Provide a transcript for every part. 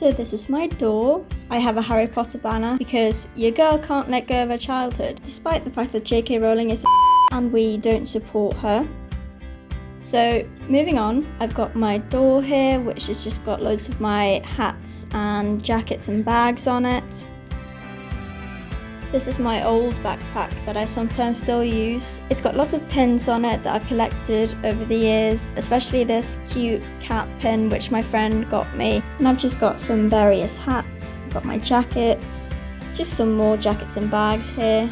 So this is my door. I have a Harry Potter banner because your girl can't let go of her childhood, despite the fact that JK Rowling is and we don't support her. So moving on, I've got my door here, which has just got loads of my hats and jackets and bags on it. This is my old backpack that I sometimes still use. It's got lots of pins on it that I've collected over the years, especially this cute cat pin which my friend got me. And I've just got some various hats, I've got my jackets, just some more jackets and bags here.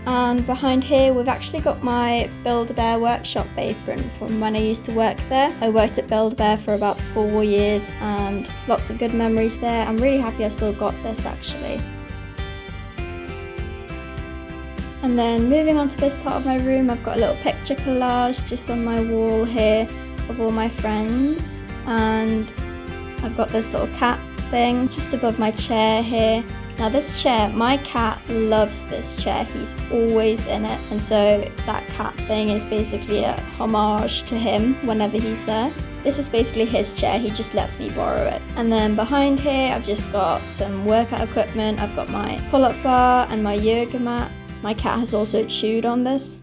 And behind here we've actually got my Build-A-Bear workshop apron from when I used to work there. I worked at Build-A-Bear for about 4 years and lots of good memories there. I'm really happy I still got this actually. And then moving on to this part of my room, I've got a little picture collage just on my wall here of all my friends. And I've got this little cat thing just above my chair here. Now this chair, my cat loves this chair. He's always in it. And so that cat thing is basically a homage to him whenever he's there. This is basically his chair, he just lets me borrow it. And then behind here, I've just got some workout equipment. I've got my pull-up bar and my yoga mat. My cat has also chewed on this.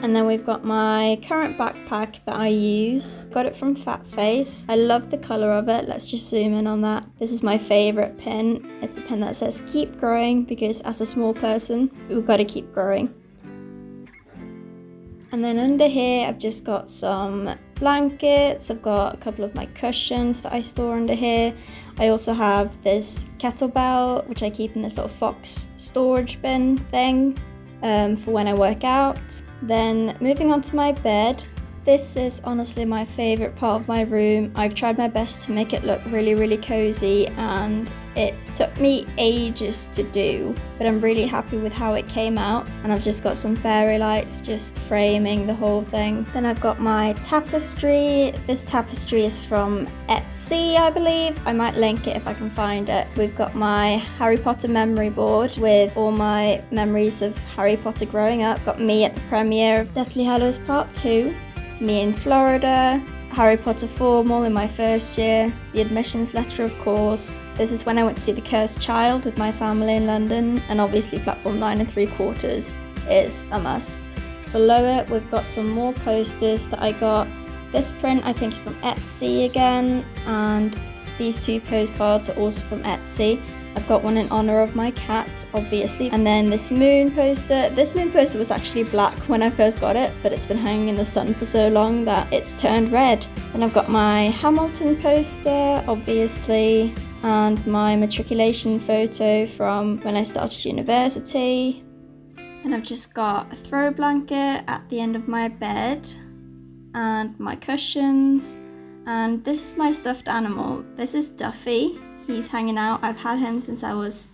And then we've got my current backpack that I use. Got it from Fat Face. I love the colour of it. Let's just zoom in on that. This is my favourite pin. It's a pin that says keep growing because as a small person, we've got to keep growing. And then under here, I've just got some blankets. I've got a couple of my cushions that I store under here. I also have this kettlebell, which I keep in this little fox storage bin thing for when I work out. Then moving on to my bed. This is honestly my favourite part of my room. I've tried my best to make it look really, really cozy and it took me ages to do, but I'm really happy with how it came out. And I've just got some fairy lights just framing the whole thing. Then I've got my tapestry. This tapestry is from Etsy, I believe. I might link it if I can find it. We've got my Harry Potter memory board with all my memories of Harry Potter growing up. Got me at the premiere of Deathly Hallows Part 2. Me in Florida, Harry Potter formal in my first year, the admissions letter of course. This is when I went to see The Cursed Child with my family in London, and obviously platform 9 3/4 is a must. Below it we've got some more posters that I got. This print I think is from Etsy again, and these 2 postcards are also from Etsy. I've got one in honour of my cat, obviously. And then this moon poster. This moon poster was actually black when I first got it, but it's been hanging in the sun for so long that it's turned red. Then I've got my Hamilton poster, obviously, and my matriculation photo from when I started university. And I've just got a throw blanket at the end of my bed, and my cushions. And this is my stuffed animal. This is Duffy. He's hanging out. I've had him since I was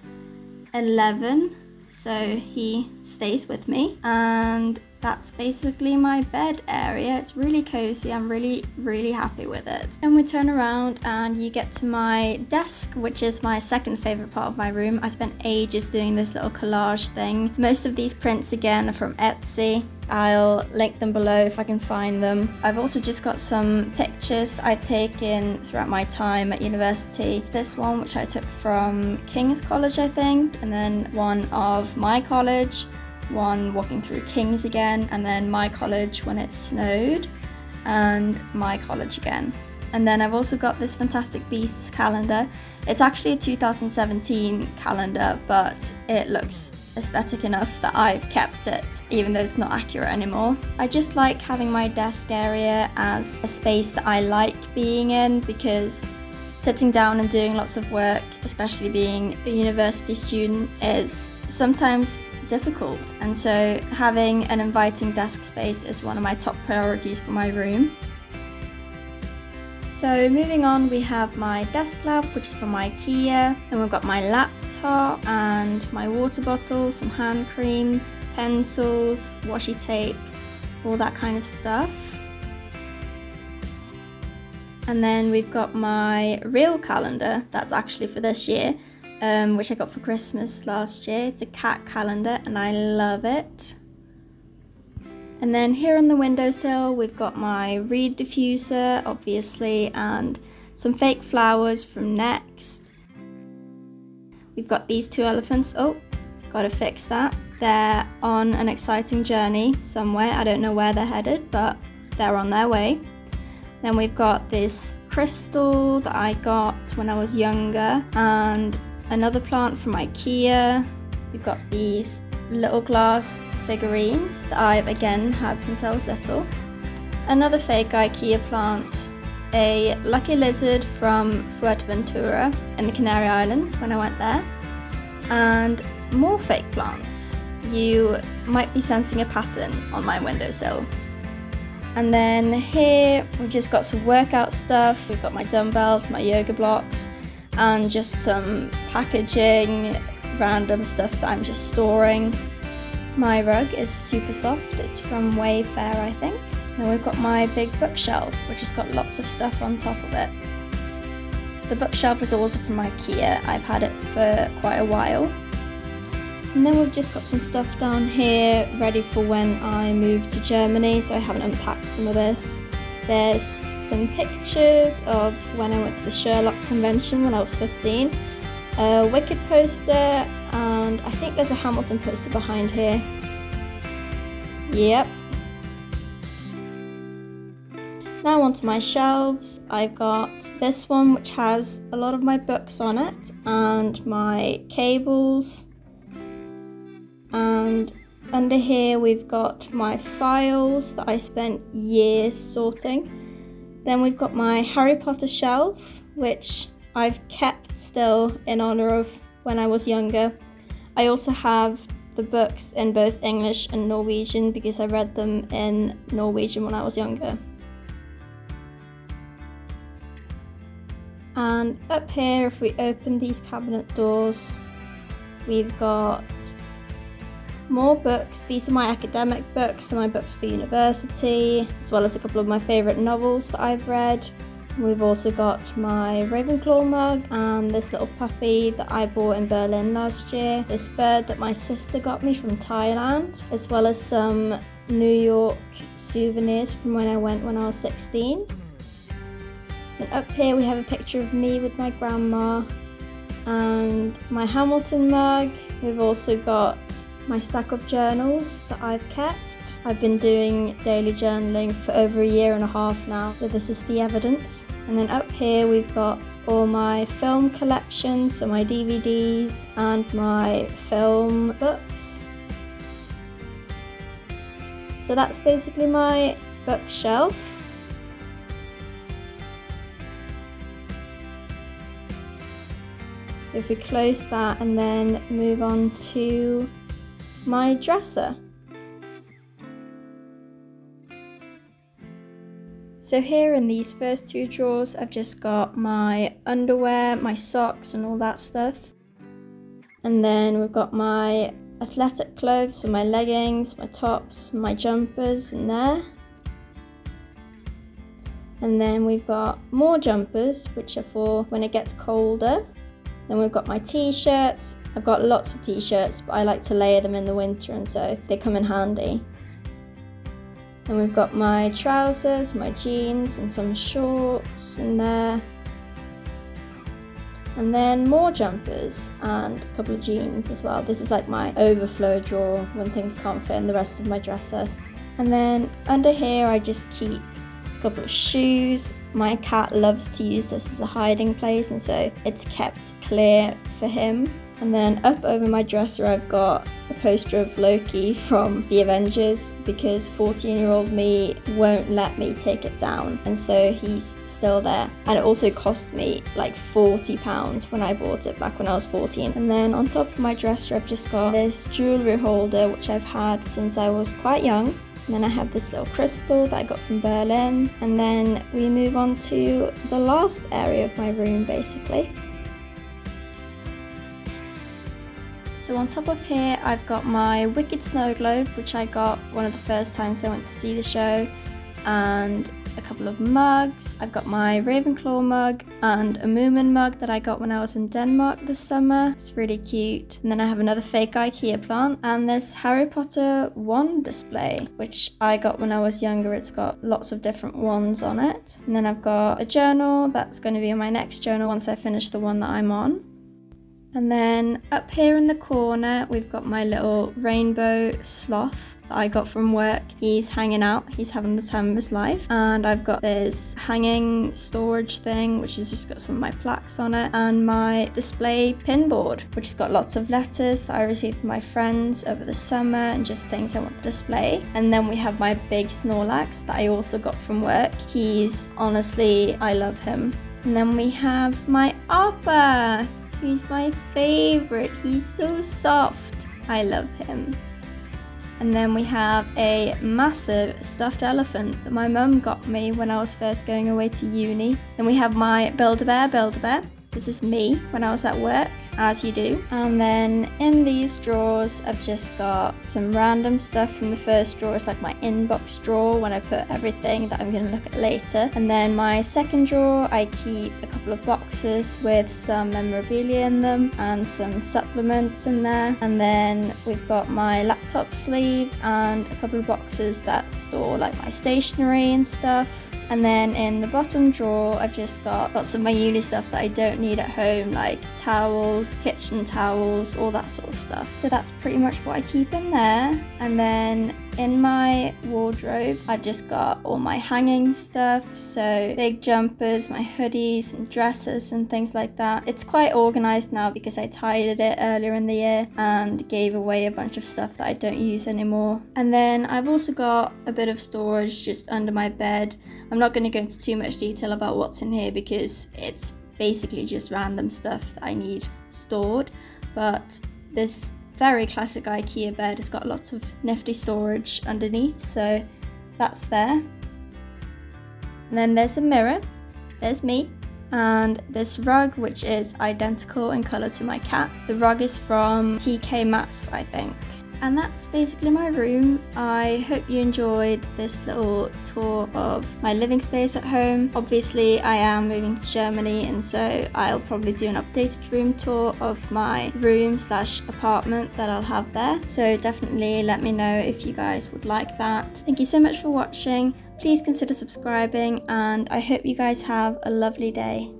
11, so he stays with me. And that's basically my bed area. It's really cozy. I'm really, really happy with it. Then we turn around and you get to my desk, which is my second favorite part of my room. I spent ages doing this little collage thing. Most of these prints again are from Etsy. I'll link them below if I can find them. I've also just got some pictures that I've taken throughout my time at university. This one, which I took from King's College, I think, and then one of my college, one walking through King's again, and then my college when it snowed, and my college again. And then I've also got this Fantastic Beasts calendar. It's actually a 2017 calendar, but it looks aesthetic enough that I've kept it, even though it's not accurate anymore. I just like having my desk area as a space that I like being in, because sitting down and doing lots of work, especially being a university student, is sometimes difficult. And so having an inviting desk space is one of my top priorities for my room. So moving on, we have my desk lamp, which is from IKEA. Then we've got my laptop and my water bottle, some hand cream, pencils, washi tape, all that kind of stuff. And then we've got my real calendar, that's actually for this year, which I got for Christmas last year. It's a cat calendar and I love it. And then here on the windowsill, we've got my reed diffuser, obviously, and some fake flowers from Next. We've got these 2 elephants. Oh, gotta fix that. They're on an exciting journey somewhere. I don't know where they're headed, but they're on their way. Then we've got this crystal that I got when I was younger, and another plant from IKEA. We've got these little glass figurines that I've again had since I was little. Another fake IKEA plant, a lucky lizard from Fuerteventura in the Canary Islands when I went there, and more fake plants. You might be sensing a pattern on my windowsill. And then here we've just got some workout stuff. We've got my dumbbells, my yoga blocks, and just some packaging, random stuff that I'm just storing. My rug is super soft. It's from Wayfair, I think. Then we've got my big bookshelf, which has got lots of stuff on top of it. The bookshelf is also from IKEA. I've had it for quite a while. And then we've just got some stuff down here ready for when I move to Germany, so I haven't unpacked some of this. There's some pictures of when I went to the Sherlock convention when I was 15, a Wicked poster, and I think there's a Hamilton poster behind here. Yep. Now onto my shelves. I've got this one which has a lot of my books on it and my cables. And under here we've got my files that I spent years sorting. Then we've got my Harry Potter shelf, which I've kept still in honor of when I was younger. I also have the books in both English and Norwegian because I read them in Norwegian when I was younger. And up here, if we open these cabinet doors, we've got more books. These are my academic books, so my books for university, as well as a couple of my favourite novels that I've read. We've also got my Ravenclaw mug and this little puppy that I bought in Berlin last year, this bird that my sister got me from Thailand, as well as some New York souvenirs from when I went when I was 16. And up here we have a picture of me with my grandma and my Hamilton mug. We've also got my stack of journals that I've kept. I've been doing daily journaling for over 1.5 years now, so this is the evidence. And then up here we've got all my film collection, so my DVDs and my film books. So that's basically my bookshelf. If we close that and then move on to my dresser. So here in these first 2 drawers, I've just got my underwear, my socks and all that stuff. And then we've got my athletic clothes, so my leggings, my tops, my jumpers in there. And then we've got more jumpers, which are for when it gets colder. Then we've got my t-shirts. I've got lots of t-shirts, but I like to layer them in the winter, and so they come in handy. And we've got my trousers, my jeans, and some shorts in there. And then more jumpers and a couple of jeans as well. This is like my overflow drawer when things can't fit in the rest of my dresser. And then under here I just keep a couple of shoes. My cat loves to use this as a hiding place, and so it's kept clear for him. And then up over my dresser I've got a poster of Loki from the Avengers because 14-year-old me won't let me take it down, and so he's still there. And it also cost me like £40 when I bought it back when I was 14. And then on top of my dresser I've just got this jewellery holder which I've had since I was quite young. And then I have this little crystal that I got from Berlin. And then we move on to the last area of my room basically. So on top of here I've got my Wicked snow globe, which I got one of the first times I went to see the show, and a couple of mugs. I've got my Ravenclaw mug and a Moomin mug that I got when I was in Denmark this summer. It's really cute. And then I have another fake IKEA plant and this Harry Potter wand display, which I got when I was younger. It's got lots of different wands on it. And then I've got a journal that's going to be in my next journal once I finish the one that I'm on. And then up here in the corner, we've got my little rainbow sloth that I got from work. He's hanging out, he's having the time of his life. And I've got this hanging storage thing, which has just got some of my plaques on it, and my display pin board, which has got lots of letters that I received from my friends over the summer and just things I want to display. And then we have my big Snorlax that I also got from work. He's honestly, I love him. And then we have my Appa. He's my favorite. He's so soft. I love him. And then we have a massive stuffed elephant that my mum got me when I was first going away to uni. Then we have my Build-A-Bear. This is me when I was at work, as you do. And then in these drawers, I've just got some random stuff from the first drawer. It's like my inbox drawer when I put everything that I'm going to look at later. And then my second drawer, I keep a couple of boxes with some memorabilia in them and some supplements in there. And then we've got my laptop sleeve and a couple of boxes that store like my stationery and stuff. And then in the bottom drawer, I've just got lots of my uni stuff that I don't need at home, like towels, kitchen towels, all that sort of stuff. So that's pretty much what I keep in there. And then in my wardrobe, I've just got all my hanging stuff, so big jumpers, my hoodies and dresses and things like that. It's quite organized now because I tidied it earlier in the year and gave away a bunch of stuff that I don't use anymore. And then I've also got a bit of storage just under my bed. I'm not going to go into too much detail about what's in here because it's basically just random stuff that I need stored, but this very classic IKEA bed has got lots of nifty storage underneath, so that's there. And then there's the mirror, there's me, and this rug, which is identical in colour to my cat. The rug is from TK Maxx, I think. And that's basically my room. I hope you enjoyed this little tour of my living space at home. Obviously, I am moving to Germany, and so I'll probably do an updated room tour of my room/apartment that I'll have there. So definitely let me know if you guys would like that. Thank you so much for watching. Please consider subscribing, and I hope you guys have a lovely day.